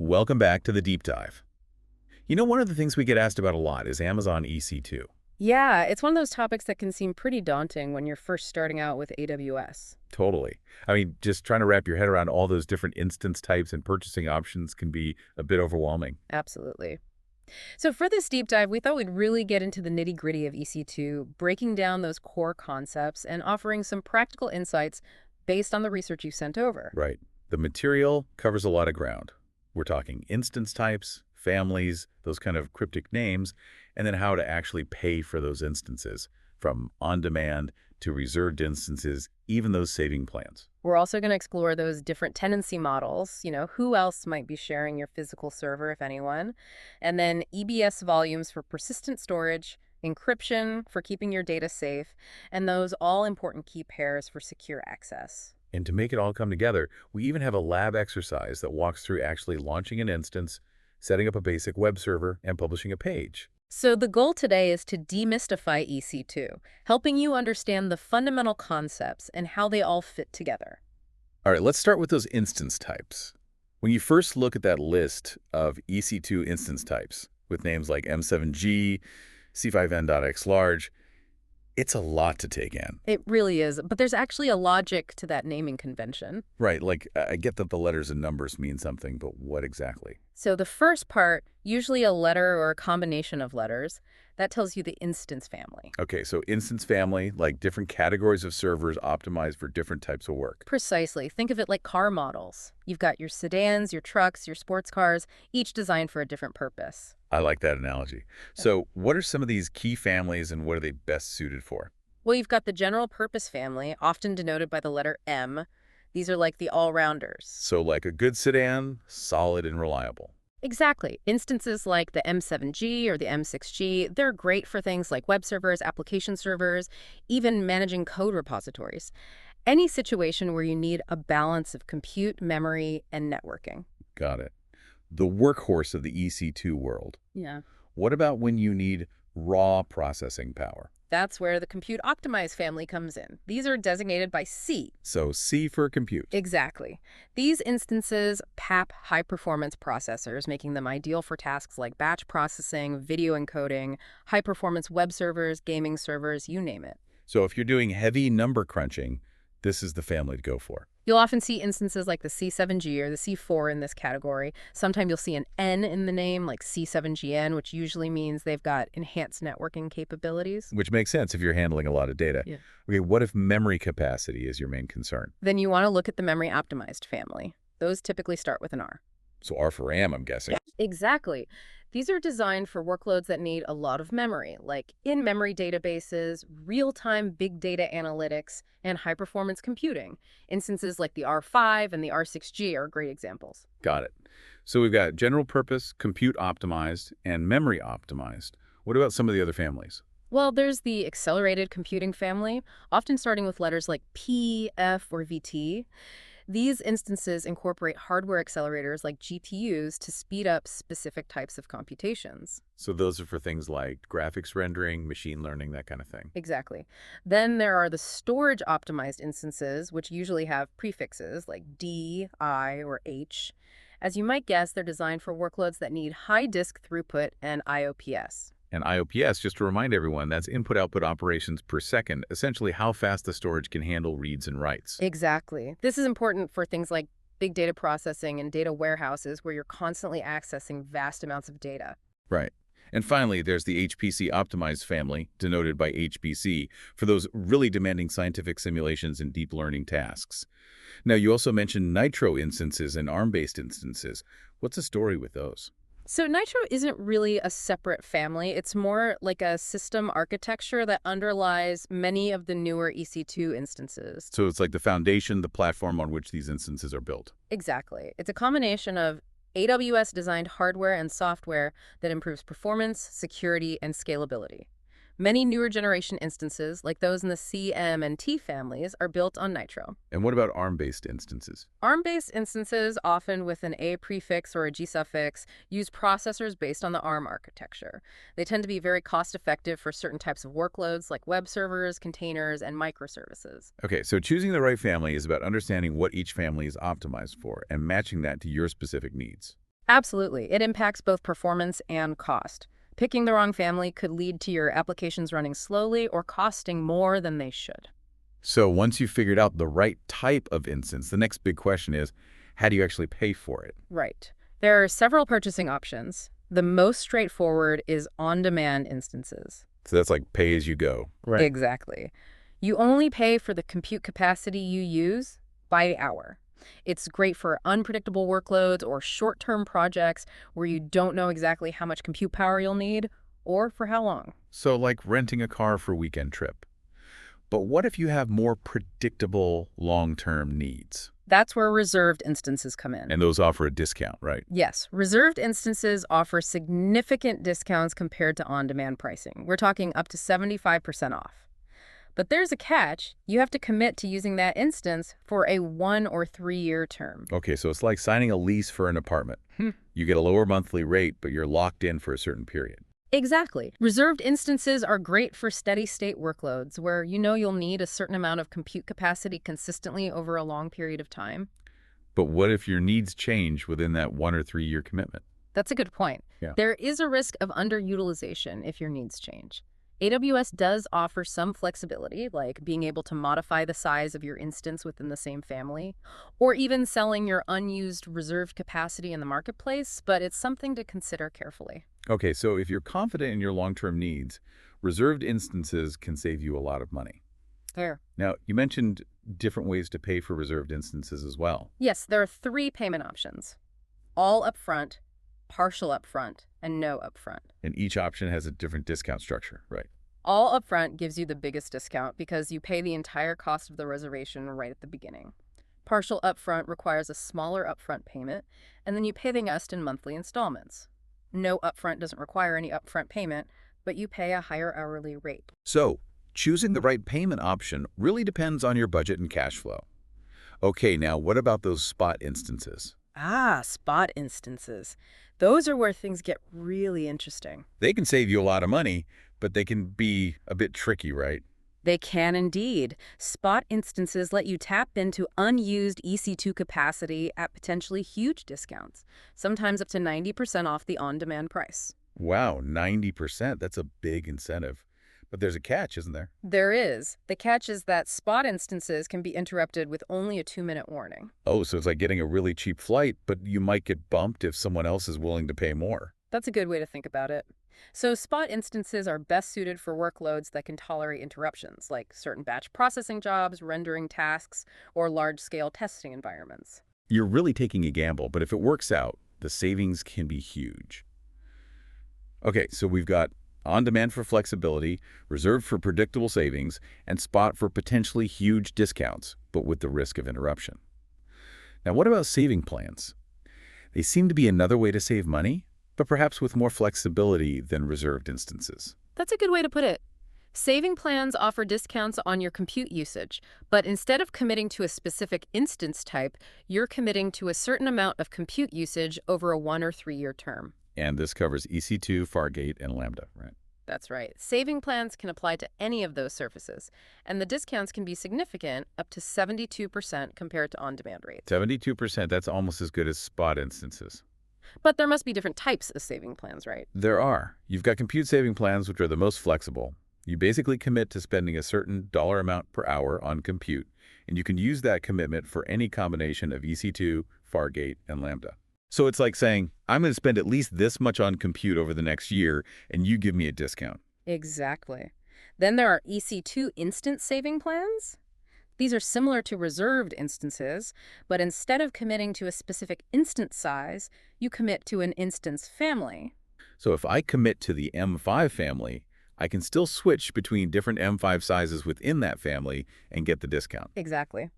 Welcome back to the deep dive. One of the things we get asked about a lot is Amazon EC2. Yeah, it's one of those topics that can seem pretty daunting when you're first starting out with AWS. Totally. I mean, just trying to wrap your head around all those different instance types and purchasing options can be a bit overwhelming. Absolutely. So for this deep dive, we thought we'd really get into the nitty-gritty of EC2, breaking down those core concepts and offering some practical insights based on the research you sent over. Right. The material covers a lot of ground. We're talking instance types, families, those kind of cryptic names, and then how to actually pay for those instances, from on-demand to reserved instances, even those saving plans. We're also going to explore those different tenancy models, who else might be sharing your physical server, if anyone, and then EBS volumes for persistent storage, encryption for keeping your data safe, and those all-important key pairs for secure access. And to make it all come together, we even have a lab exercise that walks through actually launching an instance, setting up a basic web server, and publishing a page. So the goal today is to demystify EC2, helping you understand the fundamental concepts and how they all fit together. All right, let's start with those instance types. When you first look at that list of EC2 instance types with names like M7G, C5N.X large, it's a lot to take in. It really is, but there's actually a logic to that naming convention. Right, like I get that the letters and numbers mean something, but what exactly? So the first part, usually a letter or a combination of letters, that tells you the instance family. Okay, so instance family, like different categories of servers optimized for different types of work. Precisely. Think of it like car models. You've got your sedans, your trucks, your sports cars, each designed for a different purpose. I like that analogy. So what are some of these key families and what are they best suited for? Well, you've got the general purpose family, often denoted by the letter M. These are like the all-rounders. So like a good sedan, solid and reliable. Exactly. Instances like the M7G or the M6G, they're great for things like web servers, application servers, even managing code repositories. Any situation where you need a balance of compute, memory, and networking. Got it. The workhorse of the EC2 world. Yeah. What about when you need raw processing power? That's where the compute optimized family comes in. These are designated by C. So C for compute. Exactly. These instances PAP high-performance processors, making them ideal for tasks like batch processing, video encoding, high-performance web servers, gaming servers, you name it. So if you're doing heavy number crunching, this is the family to go for. You'll often see instances like the C7G or the C4 in this category. Sometimes you'll see an N in the name, like C7GN, which usually means they've got enhanced networking capabilities. Which makes sense if you're handling a lot of data. Yeah. Okay, what if memory capacity is your main concern? Then you want to look at the memory optimized family. Those typically start with an R. So R for RAM, I'm guessing. Exactly. These are designed for workloads that need a lot of memory, like in-memory databases, real-time big data analytics, and high-performance computing. Instances like the R5 and the R6G are great examples. Got it. So we've got general purpose, compute optimized, and memory optimized. What about some of the other families? Well, there's the accelerated computing family, often starting with letters like P, F, or VT. These instances incorporate hardware accelerators like GPUs to speed up specific types of computations. So those are for things like graphics rendering, machine learning, that kind of thing. Exactly. Then there are the storage optimized instances, which usually have prefixes like D, I, or H. As you might guess, they're designed for workloads that need high disk throughput and IOPS. And IOPS, just to remind everyone, that's input-output operations per second, essentially how fast the storage can handle reads and writes. Exactly. This is important for things like big data processing and data warehouses where you're constantly accessing vast amounts of data. Right. And finally, there's the HPC optimized family, denoted by HPC, for those really demanding scientific simulations and deep learning tasks. Now, you also mentioned Nitro instances and ARM-based instances. What's the story with those? So Nitro isn't really a separate family. It's more like a system architecture that underlies many of the newer EC2 instances. So it's like the foundation, the platform on which these instances are built. Exactly. It's a combination of AWS-designed hardware and software that improves performance, security, and scalability. Many newer generation instances, like those in the C, M, and T families, are built on Nitro. And what about ARM-based instances? ARM-based instances, often with an A prefix or a G suffix, use processors based on the ARM architecture. They tend to be very cost-effective for certain types of workloads like web servers, containers, and microservices. Okay, so choosing the right family is about understanding what each family is optimized for and matching that to your specific needs. Absolutely. It impacts both performance and cost. Picking the wrong family could lead to your applications running slowly or costing more than they should. So once you've figured out the right type of instance, the next big question is, how do you actually pay for it? Right. There are several purchasing options. The most straightforward is on-demand instances. So that's like pay as you go. Right. Exactly. You only pay for the compute capacity you use by the hour. It's great for unpredictable workloads or short-term projects where you don't know exactly how much compute power you'll need or for how long. So like renting a car for a weekend trip. But what if you have more predictable long-term needs? That's where reserved instances come in. And those offer a discount, right? Yes, reserved instances offer significant discounts compared to on-demand pricing. We're talking up to 75% off. But there's a catch. You have to commit to using that instance for a 1 or 3-year term. Okay, so it's like signing a lease for an apartment. You get a lower monthly rate, but you're locked in for a certain period. Exactly. Reserved instances are great for steady-state workloads where you know you'll need a certain amount of compute capacity consistently over a long period of time. But what if your needs change within that 1 or 3-year commitment? That's a good point. Yeah. There is a risk of underutilization if your needs change. AWS does offer some flexibility, like being able to modify the size of your instance within the same family, or even selling your unused reserved capacity in the marketplace, but it's something to consider carefully. Okay, so if you're confident in your long-term needs, reserved instances can save you a lot of money. Fair. Now, you mentioned different ways to pay for reserved instances as well. Yes, there are 3 payment options: all upfront, partial upfront, and no upfront. And each option has a different discount structure, right? All upfront gives you the biggest discount because you pay the entire cost of the reservation right at the beginning. Partial upfront requires a smaller upfront payment, and then you pay the rest in monthly installments. No upfront doesn't require any upfront payment, but you pay a higher hourly rate. So, choosing the right payment option really depends on your budget and cash flow. Okay, now what about those spot instances? Spot instances. Those are where things get really interesting. They can save you a lot of money, but they can be a bit tricky, right? They can indeed. Spot instances let you tap into unused EC2 capacity at potentially huge discounts, sometimes up to 90% off the on-demand price. Wow, 90%. That's a big incentive. But there's a catch, isn't there? There is. The catch is that spot instances can be interrupted with only a 2-minute warning. Oh, so it's like getting a really cheap flight, but you might get bumped if someone else is willing to pay more. That's a good way to think about it. So spot instances are best suited for workloads that can tolerate interruptions, like certain batch processing jobs, rendering tasks, or large-scale testing environments. You're really taking a gamble, but if it works out, the savings can be huge. Okay, so we've got on-demand for flexibility, reserved for predictable savings, and spot for potentially huge discounts, but with the risk of interruption. Now, what about saving plans? They seem to be another way to save money, but perhaps with more flexibility than reserved instances. That's a good way to put it. Saving plans offer discounts on your compute usage, but instead of committing to a specific instance type, you're committing to a certain amount of compute usage over a 1 or 3-year term. And this covers EC2, Fargate, and Lambda, right? That's right. Saving plans can apply to any of those services, and the discounts can be significant, up to 72% compared to on-demand rates. 72%, that's almost as good as spot instances. But there must be different types of saving plans, right? There are. You've got compute saving plans, which are the most flexible. You basically commit to spending a certain dollar amount per hour on compute, and you can use that commitment for any combination of EC2, Fargate, and Lambda. So it's like saying, I'm going to spend at least this much on compute over the next year, and you give me a discount. Exactly. Then there are EC2 instance saving plans. These are similar to reserved instances, but instead of committing to a specific instance size, you commit to an instance family. So if I commit to the M5 family, I can still switch between different M5 sizes within that family and get the discount. Exactly.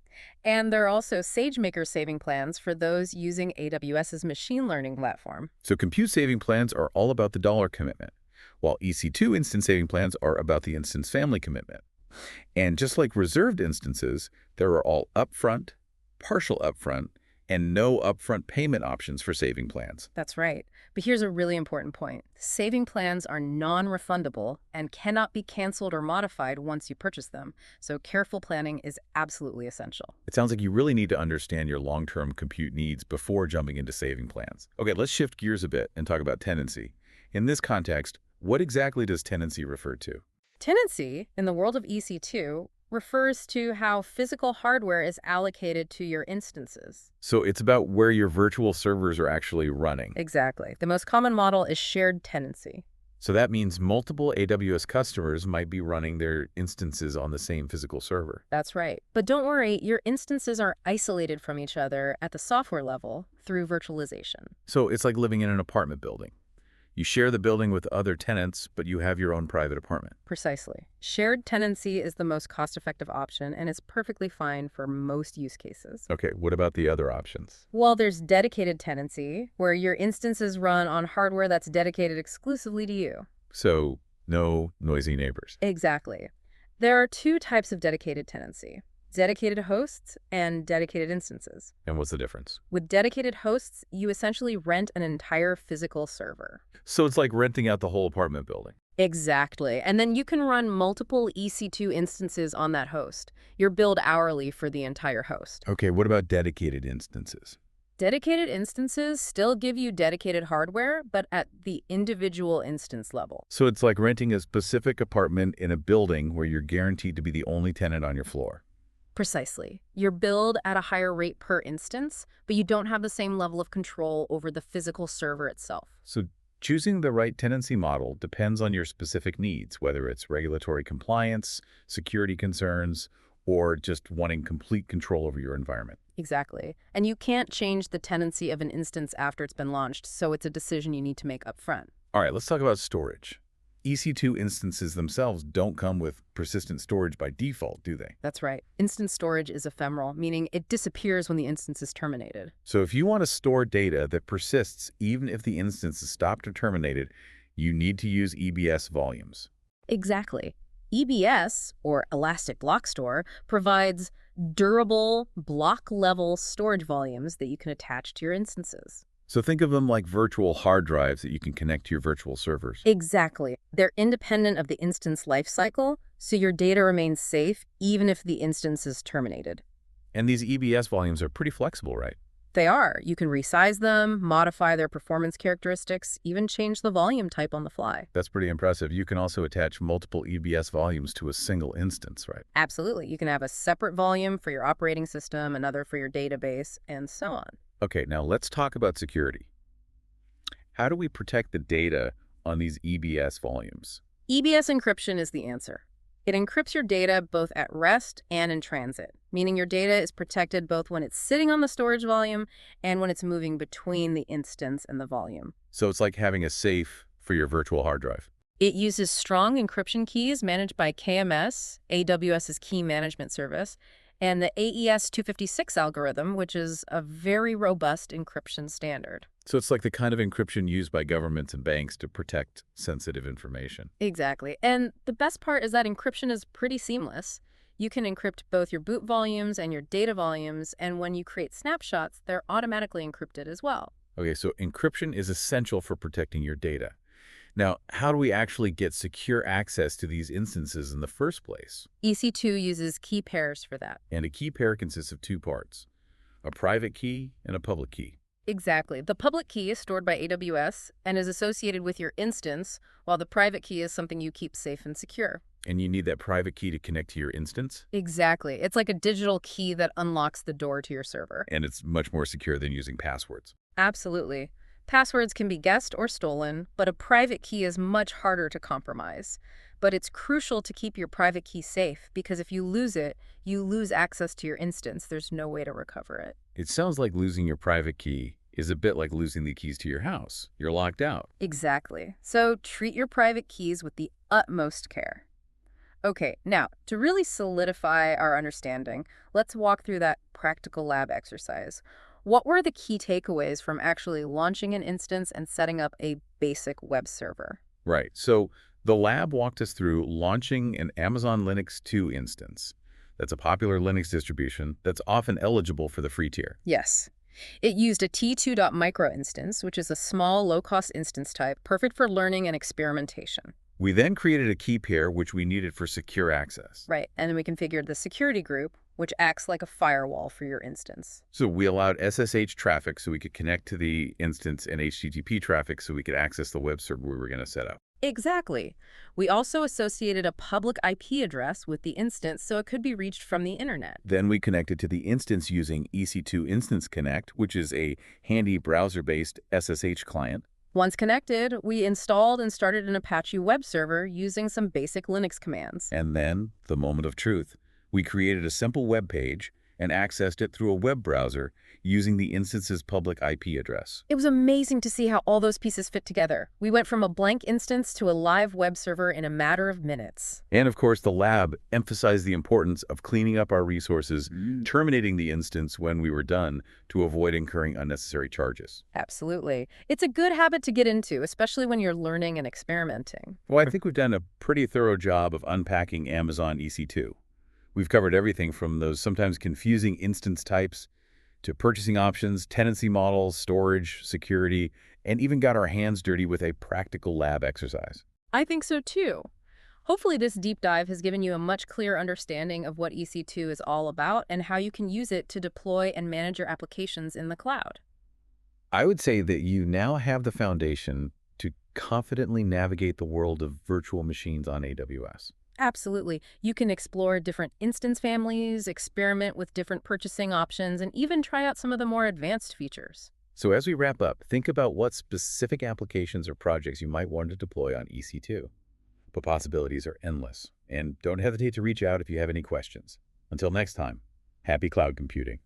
And there are also SageMaker saving plans for those using AWS's machine learning platform. So compute saving plans are all about the dollar commitment, while EC2 instance saving plans are about the instance family commitment. And just like reserved instances, there are all upfront, partial upfront, and no upfront payment options for saving plans. That's right. But here's a really important point. Saving plans are non-refundable and cannot be canceled or modified once you purchase them. So careful planning is absolutely essential. It sounds like you really need to understand your long-term compute needs before jumping into saving plans. Okay, let's shift gears a bit and talk about tenancy. In this context, what exactly does tenancy refer to? Tenancy, in the world of EC2, refers to how physical hardware is allocated to your instances. So it's about where your virtual servers are actually running. Exactly. The most common model is shared tenancy. So that means multiple AWS customers might be running their instances on the same physical server. That's right. But don't worry, your instances are isolated from each other at the software level through virtualization. So it's like living in an apartment building. You share the building with other tenants, but you have your own private apartment. Precisely. Shared tenancy is the most cost-effective option and is perfectly fine for most use cases. Okay, what about the other options? Well, there's dedicated tenancy, where your instances run on hardware that's dedicated exclusively to you. So no noisy neighbors. Exactly. There are two types of dedicated tenancy: dedicated hosts and dedicated instances. And what's the difference? With dedicated hosts, you essentially rent an entire physical server. So it's like renting out the whole apartment building. Exactly. And then you can run multiple EC2 instances on that host. You're billed hourly for the entire host. Okay, what about dedicated instances? Dedicated instances still give you dedicated hardware, but at the individual instance level. So it's like renting a specific apartment in a building where you're guaranteed to be the only tenant on your floor. Precisely. You're billed at a higher rate per instance, but you don't have the same level of control over the physical server itself. So choosing the right tenancy model depends on your specific needs, whether it's regulatory compliance, security concerns, or just wanting complete control over your environment. Exactly. And you can't change the tenancy of an instance after it's been launched, so it's a decision you need to make upfront. All right, let's talk about storage. EC2 instances themselves don't come with persistent storage by default, do they? That's right. Instant storage is ephemeral, meaning it disappears when the instance is terminated. So if you want to store data that persists even if the instance is stopped or terminated, you need to use EBS volumes. Exactly. EBS, or Elastic Block Store, provides durable, block-level storage volumes that you can attach to your instances. So think of them like virtual hard drives that you can connect to your virtual servers. Exactly. They're independent of the instance lifecycle, so your data remains safe even if the instance is terminated. And these EBS volumes are pretty flexible, right? They are. You can resize them, modify their performance characteristics, even change the volume type on the fly. That's pretty impressive. You can also attach multiple EBS volumes to a single instance, right? Absolutely. You can have a separate volume for your operating system, another for your database, and so on. Okay, now let's talk about security. How do we protect the data on these EBS volumes? EBS encryption is the answer. It encrypts your data both at rest and in transit, meaning your data is protected both when it's sitting on the storage volume and when it's moving between the instance and the volume. So it's like having a safe for your virtual hard drive. It uses strong encryption keys managed by KMS, AWS's key management service, and the AES 256 algorithm, which is a very robust encryption standard. So it's like the kind of encryption used by governments and banks to protect sensitive information. Exactly. And the best part is that encryption is pretty seamless. You can encrypt both your boot volumes and your data volumes, and when you create snapshots, they're automatically encrypted as well. Okay, so encryption is essential for protecting your data. Now, how do we actually get secure access to these instances in the first place? EC2 uses key pairs for that. And a key pair consists of two parts, a private key and a public key. Exactly. The public key is stored by AWS and is associated with your instance, while the private key is something you keep safe and secure. And you need that private key to connect to your instance? Exactly. It's like a digital key that unlocks the door to your server. And it's much more secure than using passwords. Absolutely. Passwords can be guessed or stolen, but a private key is much harder to compromise. But it's crucial to keep your private key safe, because if you lose it, you lose access to your instance. There's no way to recover it. It sounds like losing your private key is a bit like losing the keys to your house. You're locked out. Exactly. So treat your private keys with the utmost care. Okay, now, to really solidify our understanding, let's walk through that practical lab exercise. What were the key takeaways from actually launching an instance and setting up a basic web server? Right. So the lab walked us through launching an Amazon Linux 2 instance. That's a popular Linux distribution that's often eligible for the free tier. Yes. It used a T2.micro instance, which is a small, low-cost instance type, perfect for learning and experimentation. We then created a key pair, which we needed for secure access. Right, and then we configured the security group, which acts like a firewall for your instance. So we allowed SSH traffic so we could connect to the instance and HTTP traffic so we could access the web server we were going to set up. Exactly. We also associated a public IP address with the instance so it could be reached from the internet. Then we connected to the instance using EC2 Instance Connect, which is a handy browser-based SSH client. Once connected, we installed and started an Apache web server using some basic Linux commands. And then, the moment of truth, we created a simple web page and accessed it through a web browser using the instance's public IP address. It was amazing to see how all those pieces fit together. We went from a blank instance to a live web server in a matter of minutes. And of course, the lab emphasized the importance of cleaning up our resources, terminating the instance when we were done to avoid incurring unnecessary charges. Absolutely. It's a good habit to get into, especially when you're learning and experimenting. Well, I think we've done a pretty thorough job of unpacking Amazon EC2. We've covered everything from those sometimes confusing instance types to purchasing options, tenancy models, storage, security, and even got our hands dirty with a practical lab exercise. I think so too. Hopefully this deep dive has given you a much clearer understanding of what EC2 is all about and how you can use it to deploy and manage your applications in the cloud. I would say that you now have the foundation to confidently navigate the world of virtual machines on AWS. Absolutely. You can explore different instance families, experiment with different purchasing options, and even try out some of the more advanced features. So as we wrap up, think about what specific applications or projects you might want to deploy on EC2. The possibilities are endless. And don't hesitate to reach out if you have any questions. Until next time, happy cloud computing.